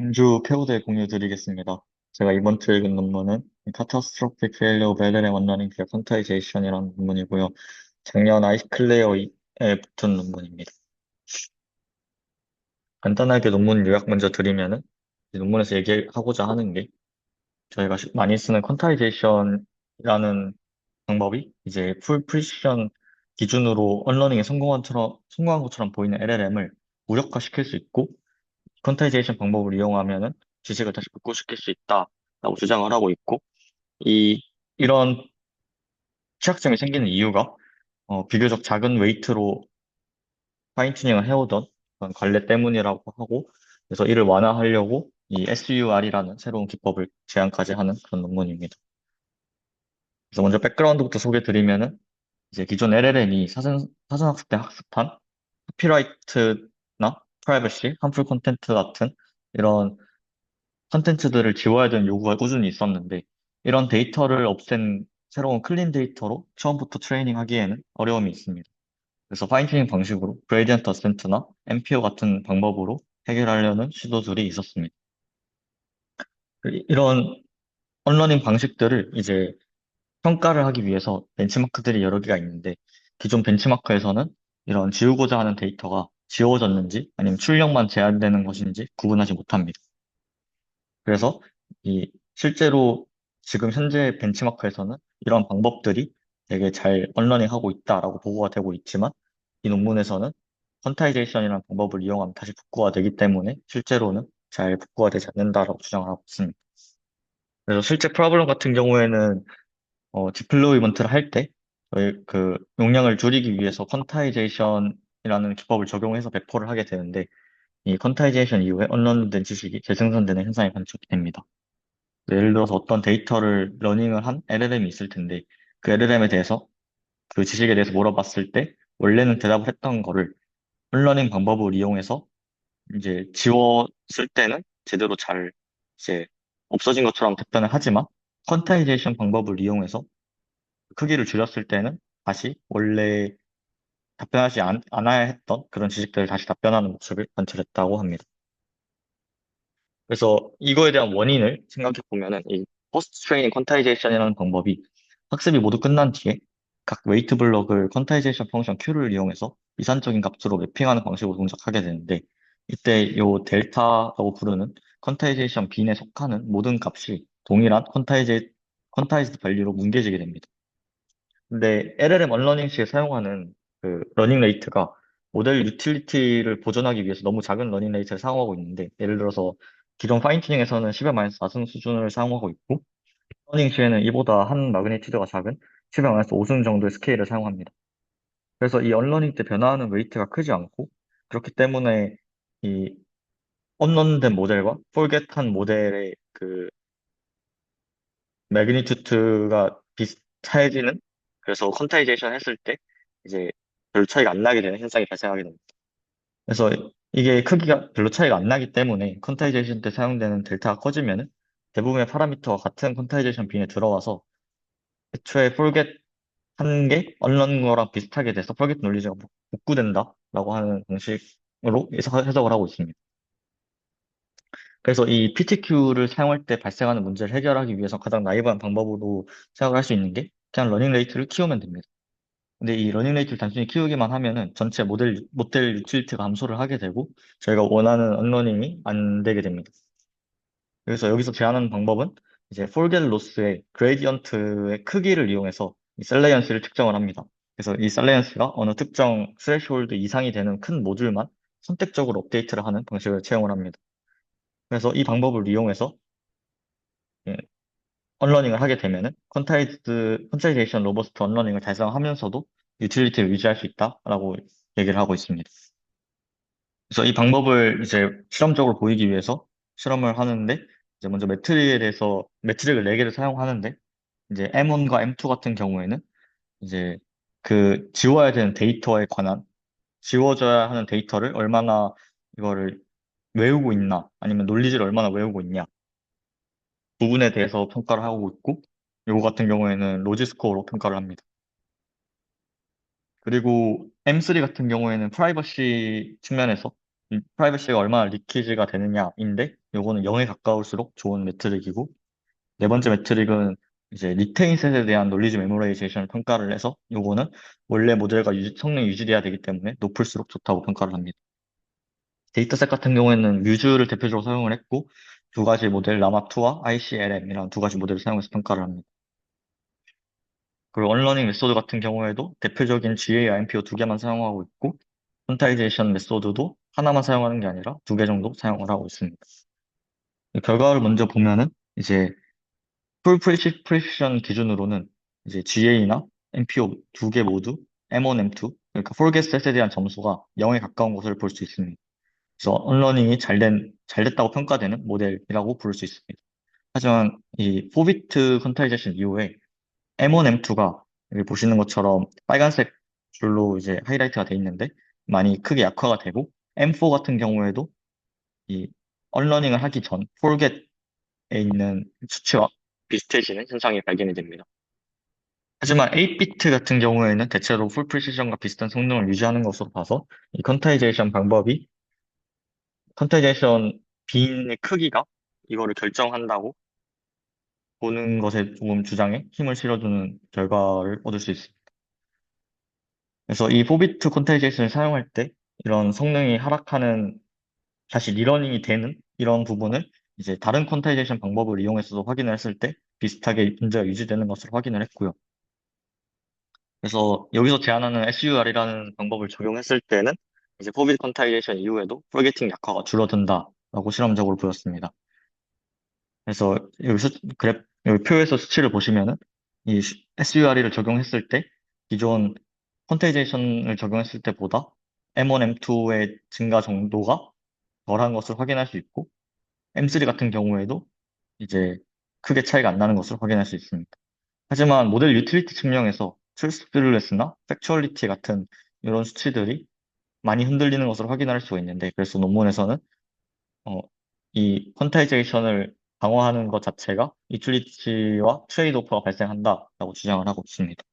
음주 폐호대 공유 드리겠습니다. 제가 이번 주 읽은 논문은 Catastrophic Failure of LLM Unlearning via Quantizations이라는 논문이고요. 작년 아이클레어에 붙은 논문입니다. 간단하게 논문 요약 먼저 드리면은 이 논문에서 얘기하고자 하는 게 저희가 많이 쓰는 퀀타이제이션이라는 방법이 이제 풀 프리시션 기준으로 언러닝에 성공한 것처럼 보이는 LLM을 무력화시킬 수 있고 퀀타이제이션 방법을 이용하면은 지식을 다시 복구시킬 수 있다라고 주장을 하고 있고, 이런 취약점이 생기는 이유가 비교적 작은 웨이트로 파인튜닝을 해오던 그런 관례 때문이라고 하고, 그래서 이를 완화하려고 이 SUR이라는 새로운 기법을 제안까지 하는 그런 논문입니다. 그래서 먼저 백그라운드부터 소개 드리면은 이제 기존 LLM이 사전학습 때 학습한 카피라이트나 프라이버시, 함풀 콘텐트 같은 이런 컨텐츠들을 지워야 되는 요구가 꾸준히 있었는데, 이런 데이터를 없앤 새로운 클린 데이터로 처음부터 트레이닝 하기에는 어려움이 있습니다. 그래서 파인튜닝 방식으로 그레디언트 어센트나 MPO 같은 방법으로 해결하려는 시도들이 있었습니다. 이런 언러닝 방식들을 이제 평가를 하기 위해서 벤치마크들이 여러 개가 있는데, 기존 벤치마크에서는 이런 지우고자 하는 데이터가 지워졌는지 아니면 출력만 제한되는 것인지 구분하지 못합니다. 그래서 실제로 지금 현재 벤치마크에서는 이런 방법들이 되게 잘 언러닝하고 있다라고 보고가 되고 있지만, 이 논문에서는 퀀타이제이션이라는 방법을 이용하면 다시 복구가 되기 때문에 실제로는 잘 복구가 되지 않는다라고 주장을 하고 있습니다. 그래서 실제 프로블럼 같은 경우에는 디플로이먼트를 할 때 저희 그 용량을 줄이기 위해서 퀀타이제이션이라는 기법을 적용해서 배포를 하게 되는데, 이 퀀타이제이션 이후에 언론된 지식이 재생산되는 현상이 관측이 됩니다. 예를 들어서 어떤 데이터를 러닝을 한 LLM이 있을 텐데, 그 LLM에 대해서 그 지식에 대해서 물어봤을 때 원래는 대답을 했던 거를 론러닝 방법을 이용해서 이제 지웠을 때는 제대로 잘 이제 없어진 것처럼 답변을 하지만, 퀀타이제이션 방법을 이용해서 크기를 줄였을 때는 다시 원래 답변하지 않아야 했던 그런 지식들을 다시 답변하는 모습을 관찰했다고 합니다. 그래서 이거에 대한 원인을 생각해 보면은 이 포스트 트레이닝 퀀타이제이션이라는 방법이 학습이 모두 끝난 뒤에 각 웨이트 블럭을 퀀타이제이션 펑션 Q를 이용해서 이산적인 값으로 매핑하는 방식으로 동작하게 되는데, 이때 요 델타라고 부르는 퀀타이제이션 빈에 속하는 모든 값이 동일한 퀀타이즈드 밸류로 뭉개지게 됩니다. 근데 LLM 언러닝 시에 사용하는 그 러닝 레이트가 모델 유틸리티를 보존하기 위해서 너무 작은 러닝 레이트를 사용하고 있는데, 예를 들어서 기존 파인튜닝에서는 10의 마이너스 4승 수준을 사용하고 있고, 러닝 시에는 이보다 한 마그니튜드가 작은 10의 마이너스 5승 정도의 스케일을 사용합니다. 그래서 이 언러닝 때 변화하는 웨이트가 크지 않고, 그렇기 때문에 이 언런된 모델과 폴겟한 모델의 그 매그니튜드가 비슷해지는, 그래서 퀀타이제이션 했을 때 이제 별 차이가 안 나게 되는 현상이 발생하게 됩니다. 그래서 이게 크기가 별로 차이가 안 나기 때문에 퀀타이제이션 때 사용되는 델타가 커지면은 대부분의 파라미터가 같은 퀀타이제이션 빈에 들어와서 애초에 폴겟 한 게 언런 거랑 비슷하게 돼서 폴겟 논리지가 복구된다라고 하는 방식으로 해석을 하고 있습니다. 그래서 이 PTQ를 사용할 때 발생하는 문제를 해결하기 위해서 가장 나이브한 방법으로 생각을 할 수 있는 게 그냥 러닝 레이트를 키우면 됩니다. 근데 이 러닝 레이트를 단순히 키우기만 하면은 전체 모델 유틸리티가 감소를 하게 되고 저희가 원하는 언러닝이 안 되게 됩니다. 그래서 여기서 제안하는 방법은 이제 폴겟 로스의 그레디언트의 크기를 이용해서 이 셀레이언스를 측정을 합니다. 그래서 이 셀레이언스가 어느 특정 스레시홀드 이상이 되는 큰 모듈만 선택적으로 업데이트를 하는 방식을 채용을 합니다. 그래서 이 방법을 이용해서 예, 언러닝을 하게 되면은 퀀타이제이션 로버스트 언러닝을 달성하면서도 유틸리티를 유지할 수 있다라고 얘기를 하고 있습니다. 그래서 이 방법을 이제 실험적으로 보이기 위해서 실험을 하는데, 이제 먼저 매트릭을 4개를 사용하는데, 이제 M1과 M2 같은 경우에는 이제 그 지워야 되는 데이터에 관한, 지워져야 하는 데이터를 얼마나 이거를 외우고 있나 아니면 논리지를 얼마나 외우고 있냐 부분에 대해서 평가를 하고 있고, 요거 같은 경우에는 로지 스코어로 평가를 합니다. 그리고 M3 같은 경우에는 프라이버시 측면에서 프라이버시가 얼마나 리키지가 되느냐인데, 요거는 0에 가까울수록 좋은 매트릭이고, 네 번째 매트릭은 이제 리테인셋에 대한 놀리지 메모라이제이션을 평가를 해서, 요거는 원래 모델과 성능이 유지돼야 되기 때문에 높을수록 좋다고 평가를 합니다. 데이터셋 같은 경우에는 뮤즈를 대표적으로 사용을 했고, 두 가지 모델, 라마2와 ICLM이라는 두 가지 모델을 사용해서 평가를 합니다. 그리고 언러닝 메소드 같은 경우에도 대표적인 GA, IMPO 두 개만 사용하고 있고, 퀀타이제이션 메소드도 하나만 사용하는 게 아니라 두 개 정도 사용을 하고 있습니다. 이 결과를 먼저 보면은, 이제 풀 프리시션 기준으로는 이제 GA나 MPO 두 개 모두 M1, M2, 그러니까 폴겟 셋에 대한 점수가 0에 가까운 것을 볼 수 있습니다. 그래서 언러닝이 잘 됐다고 평가되는 모델이라고 부를 수 있습니다. 하지만 이 4비트 퀀타이제이션 이후에 M1, M2가 여기 보시는 것처럼 빨간색 줄로 이제 하이라이트가 돼 있는데 많이 크게 약화가 되고, M4 같은 경우에도 이 언러닝을 하기 전 폴겟에 있는 수치와 비슷해지는 현상이 발견이 됩니다. 하지만 8비트 같은 경우에는 대체로 풀 프리시전과 비슷한 성능을 유지하는 것으로 봐서 이 퀀타이제이션 방법이 퀀타이제이션 빈의 크기가 이거를 결정한다고 보는 것에 조금 주장에 힘을 실어주는 결과를 얻을 수 있습니다. 그래서 이 4비트 퀀타이제이션을 사용할 때 이런 성능이 하락하는, 다시 리러닝이 되는 이런 부분을 이제 다른 퀀타이제이션 방법을 이용해서도 확인을 했을 때 비슷하게 문제가 유지되는 것으로 확인을 했고요. 그래서 여기서 제안하는 SUR이라는 방법을 적용했을 때는 이제 4비트 퀀타이제이션 이후에도 포게팅 약화가 줄어든다라고 실험적으로 보였습니다. 그래서 여기 표에서 수치를 보시면은 이 SURE를 적용했을 때 기존 퀀타이제이션을 적용했을 때보다 M1, M2의 증가 정도가 덜한 것을 확인할 수 있고, M3 같은 경우에도 이제 크게 차이가 안 나는 것을 확인할 수 있습니다. 하지만 모델 유틸리티 측면에서 트루스풀리스나 팩추얼리티 같은 이런 수치들이 많이 흔들리는 것을 확인할 수가 있는데, 그래서 논문에서는 어, 이 퀀타이제이션을 강화하는 것 자체가 유틸리티와 트레이드오프가 발생한다라고 주장을 하고 있습니다.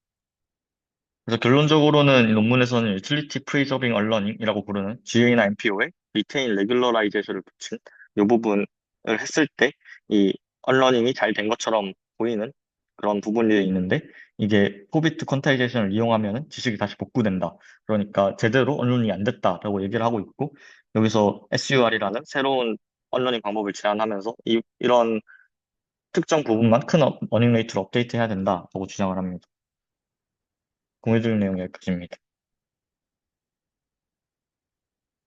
그래서 결론적으로는 이 논문에서는 유틸리티 프리저빙 얼러닝이라고 부르는 GA나 MPO에 리테인 레귤러라이제이션을 붙인 이 부분을 했을 때 이 얼러닝이 잘 된 것처럼 보이는 그런 부분이 있는데, 이게 포비트 퀀타이제이션을 이용하면 지식이 다시 복구된다. 그러니까 제대로 언론이 안 됐다라고 얘기를 하고 있고, 여기서 SUR이라는 새로운 언러닝 방법을 제안하면서 이런 특정 부분만 큰 어닝 레이트로 업데이트 해야 된다라고 주장을 합니다. 공유드릴 내용이 여기까지입니다.